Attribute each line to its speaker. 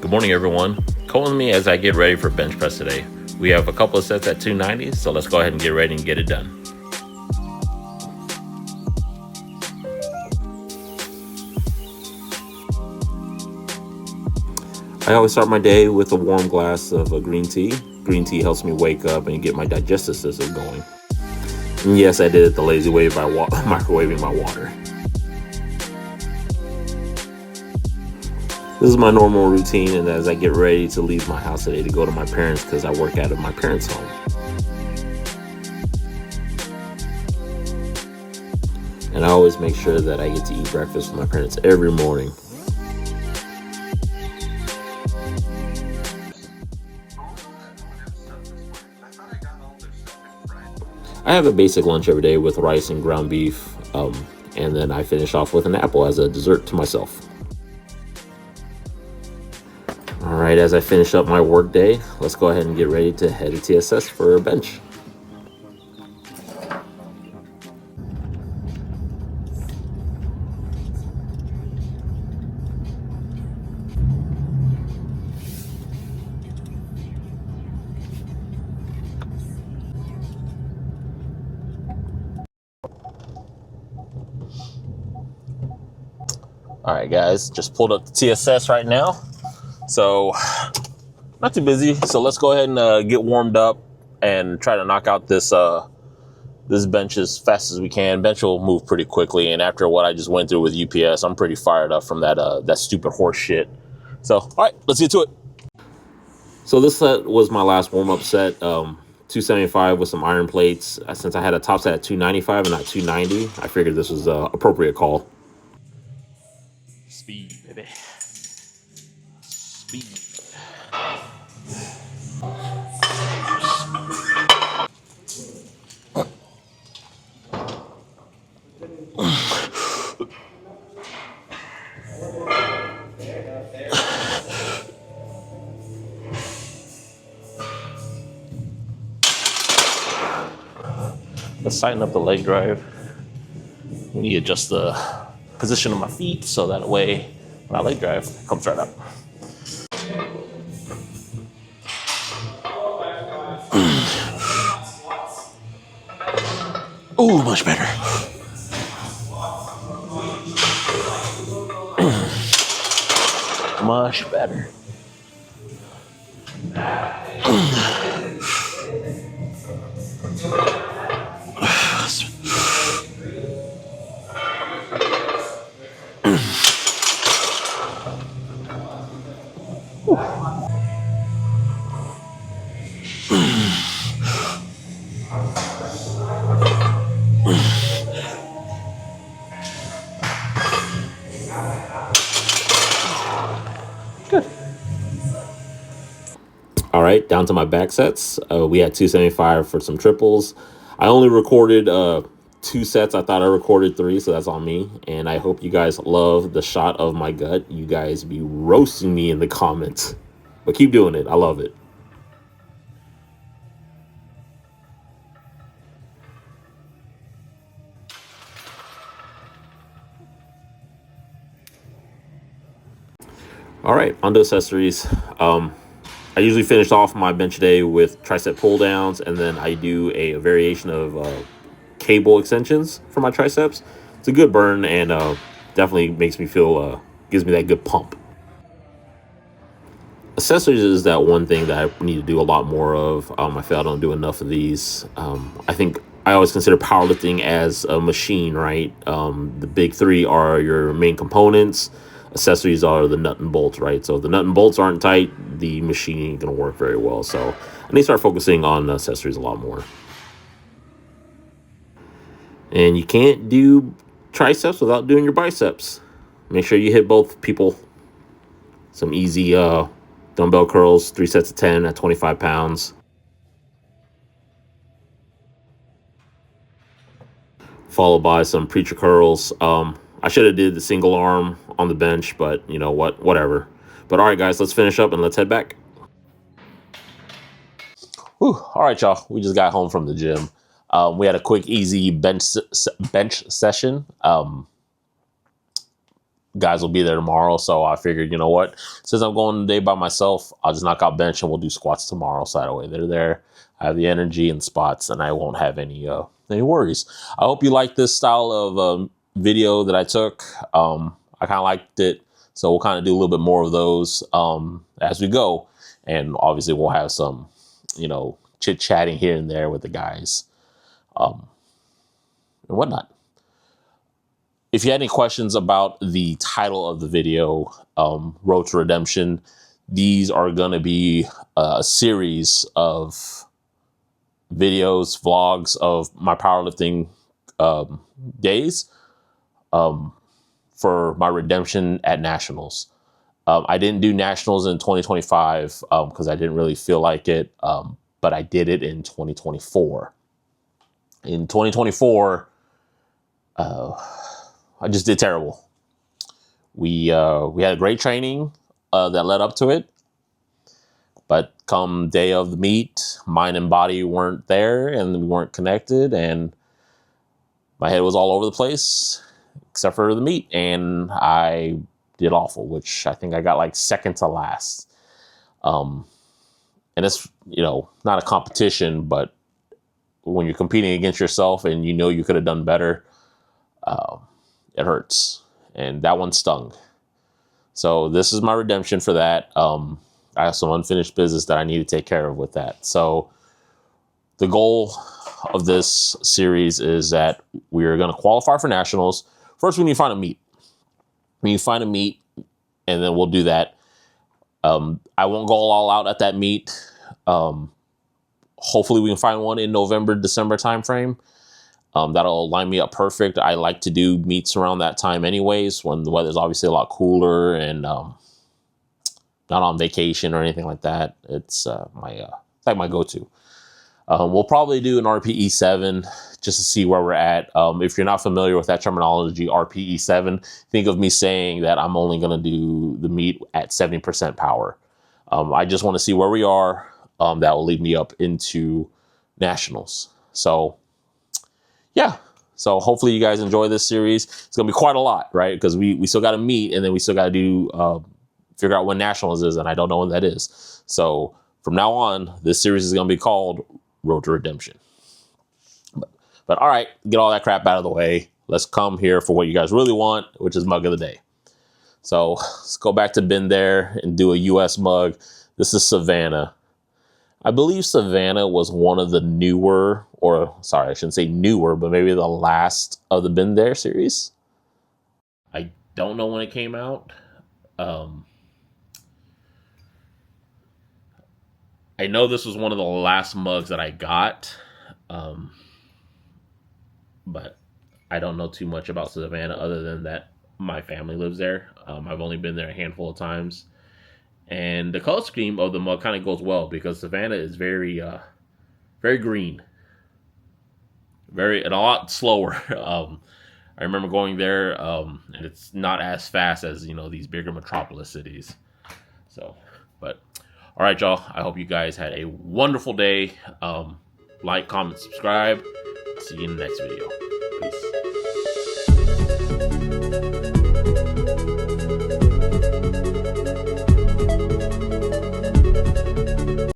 Speaker 1: Good morning, everyone. Come with me as I get ready for bench press today. We have a couple of sets at 290, so let's go ahead and get ready and get it done. I always start my day with a warm glass of green tea. Green tea helps me wake up and get my digestive system going. And yes, I did it the lazy way by microwaving my water. This is my normal routine, and as I get ready to leave my house today to go to my parents because I work out of my parents' home. And I always make sure that I get to eat breakfast with my parents every morning. I have a basic lunch every day with rice and ground beef, and then I finish off with an apple as a dessert to myself. All right, as I finish up my work day, let's go ahead and get ready to head to TSS for a bench. All right, guys, just pulled up the TSS right now. So, not too busy. So let's go ahead and get warmed up and try to knock out this bench as fast as we can. Bench will move pretty quickly, and after what I just went through with UPS, I'm pretty fired up from that stupid horse shit. So, all right, let's get to it. So this set was my last warm-up set. 275 with some iron plates. Since I had a top set at 295 and not 290, I figured this was an appropriate call. Speed, baby. Speed. Let's tighten up the leg drive. We need to adjust the position of my feet so that way my leg drive comes right up. Oh, much better. Much better. Good. All right, down to my back sets. We had 275 for some triples. I only recorded 2 sets. I thought I recorded 3, so that's on me. And I hope you guys love the shot of my gut. You guys be roasting me in the comments, but keep doing it. I love it. All right, on to accessories. I usually finish off my bench day with tricep pull downs, and then I do a variation of cable extensions for my triceps. It's a good burn, and definitely makes me feel, gives me that good pump. Accessories is that one thing that I need to do a lot more of. I feel I don't do enough of these. I think I always consider powerlifting as a machine, right? The big 3 are your main components. Accessories are the nut and bolts, right? So if the nut and bolts aren't tight, the machine ain't gonna work very well. So I need to start focusing on accessories a lot more. And you can't do triceps without doing your biceps. Make sure you hit both, people. Some easy dumbbell curls, 3 sets of 10 at 25 pounds. Followed by some preacher curls. I should have did the single arm on the bench, but you know what, whatever. But all right, guys, let's finish up and let's head back. Whew. All right, y'all, we just got home from the gym. We had a quick, easy bench session. guys will be there tomorrow. So I figured, you know what, since I'm going today by myself, I'll just knock out bench and we'll do squats tomorrow. So that way they're there. I have the energy and spots, and I won't have any worries. I hope you like this style of video that I took. I kind of liked it. So we'll kind of do a little bit more of those as we go. And obviously we'll have some, chit-chatting here and there with the guys and whatnot. If you had any questions about the title of the video, Road to Redemption, these are going to be a series of videos, vlogs of my powerlifting days for my redemption at nationals. I didn't do nationals in 2025 because I didn't really feel like it, but I did it in 2024. In 2024, I just did terrible. We had a great training that led up to it, but come day of the meet, mind and body weren't there, and we weren't connected, and my head was all over the place, except for the meet, and I did awful, which I think I got like second to last. And it's, not a competition, but when you're competing against yourself and you could have done better, it hurts. And that one stung. So this is my redemption for that. I have some unfinished business that I need to take care of with that. So the goal of this series is that we're going to qualify for nationals. First, we need to find a meet. We need to find a meet, and then we'll do that. I won't go all out at that meet. Hopefully we can find one in November, December timeframe. That'll line me up perfect. I like to do meets around that time anyways, when the weather's obviously a lot cooler and not on vacation or anything like that. It's my go-to. We'll probably do an RPE7 just to see where we're at. If you're not familiar with that terminology, RPE7, think of me saying that I'm only going to do the meet at 70% power. I just want to see where we are. That will lead me up into nationals. So yeah, so hopefully you guys enjoy this series. It's going to be quite a lot, right? Because we still got to meet, and then we still got to do figure out when nationals is, and I don't know when that is. So from now on, this series is going to be called Road to Redemption. But all right, get all that crap out of the way. Let's come here for what you guys really want, which is mug of the day. So let's go back to Been There and do a US mug. This is Savannah. I believe Savannah was one of the newer, or sorry, I shouldn't say newer, but maybe the last of the Been There series. I don't know when it came out. I know this was one of the last mugs that I got, but I don't know too much about Savannah other than that my family lives there. I've only been there a handful of times. And the color scheme of the mug kind of goes well because Savannah is very green, and a lot slower. I remember going there, and it's not as fast as these bigger metropolis cities. So, but all right, y'all. I hope you guys had a wonderful day. Like, comment, subscribe. See you in the next video. Peace.